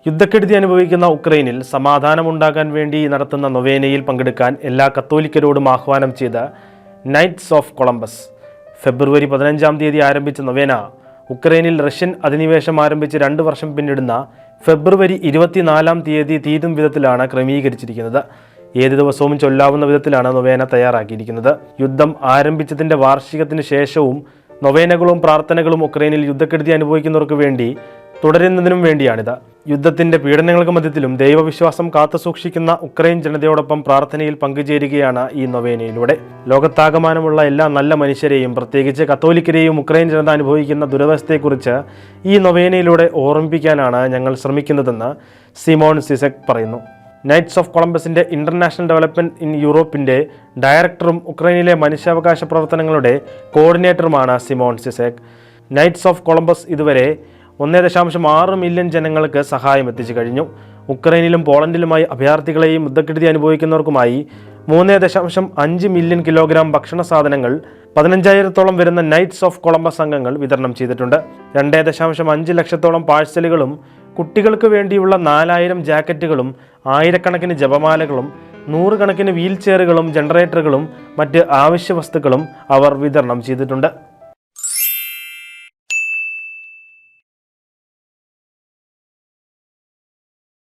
യുദ്ധക്കെടുതി അനുഭവിക്കുന്ന ഉക്രൈനിൽ സമാധാനമുണ്ടാകാൻ വേണ്ടി നടത്തുന്ന നൊവേനയിൽ പങ്കെടുക്കാൻ എല്ലാ കത്തോലിക്കരോടും ആഹ്വാനം ചെയ്ത നൈറ്റ്സ് ഓഫ് കൊളംബസ്. ഫെബ്രുവരി 15 ആരംഭിച്ച നൊവേന ഉക്രൈനിൽ റഷ്യൻ അധിനിവേശം ആരംഭിച്ച് 2 വർഷം പിന്നിടുന്ന ഫെബ്രുവരി 24 തീരും വിധത്തിലാണ് ക്രമീകരിച്ചിരിക്കുന്നത്. ഏത് ദിവസവും ചൊല്ലാവുന്ന വിധത്തിലാണ് നൊവേന തയ്യാറാക്കിയിരിക്കുന്നത്. യുദ്ധം ആരംഭിച്ചതിൻ്റെ വാർഷികത്തിന് ശേഷവും നൊവേനകളും പ്രാർത്ഥനകളും ഉക്രൈനിൽ യുദ്ധക്കെടുതി അനുഭവിക്കുന്നവർക്ക് വേണ്ടി തുടരുന്നതിനും വേണ്ടിയാണിത്. യുദ്ധത്തിൻ്റെ പീഡനങ്ങൾക്ക് മധ്യത്തിലും ദൈവവിശ്വാസം കാത്തുസൂക്ഷിക്കുന്ന ഉക്രൈൻ ജനതയോടൊപ്പം പ്രാർത്ഥനയിൽ പങ്കുചേരുകയാണ് ഈ നൊവേനയിലൂടെ. ലോകത്താകമാനമുള്ള എല്ലാ നല്ല മനുഷ്യരെയും, പ്രത്യേകിച്ച് കത്തോലിക്കരെയും ഉക്രൈൻ ജനത അനുഭവിക്കുന്ന ദുരവസ്ഥയെക്കുറിച്ച് ഈ നൊവേനയിലൂടെ ഓർമ്മിപ്പിക്കാനാണ് ഞങ്ങൾ ശ്രമിക്കുന്നതെന്ന് സിമോൺ സിസെക് പറയുന്നു. നൈറ്റ്സ് ഓഫ് കൊളംബസിൻ്റെ ഇൻ്റർനാഷണൽ ഡെവലപ്മെൻറ്റ് ഇൻ യൂറോപ്പിൻ്റെ ഡയറക്ടറും ഉക്രൈനിലെ മനുഷ്യാവകാശ പ്രവർത്തനങ്ങളുടെ കോർഡിനേറ്ററുമാണ് Simon Sisek. Knights of Columbus ഇതുവരെ 1.6 മില്യൺ ജനങ്ങൾക്ക് സഹായം എത്തിച്ചു കഴിഞ്ഞു. ഉക്രൈനിലും പോളണ്ടിലുമായി അഭയാർത്ഥികളെയും യുദ്ധക്കെടുതി അനുഭവിക്കുന്നവർക്കുമായി 3.5 മില്യൺ കിലോഗ്രാം ഭക്ഷണ സാധനങ്ങൾ 15,000-ഓളം വരുന്ന നൈറ്റ്സ് ഓഫ് കൊളംബസ് അംഗങ്ങൾ വിതരണം ചെയ്തിട്ടുണ്ട്. 2.5 ലക്ഷത്തോളം പാഴ്സലുകളും കുട്ടികൾക്ക് വേണ്ടിയുള്ള 4,000 ജാക്കറ്റുകളും 1000കണക്കിന് ജപമാലകളും 100 കണക്കിന് വീൽ ചെയറുകളും ജനറേറ്ററുകളും മറ്റ് ആവശ്യ വസ്തുക്കളും അവർ വിതരണം ചെയ്തിട്ടുണ്ട്.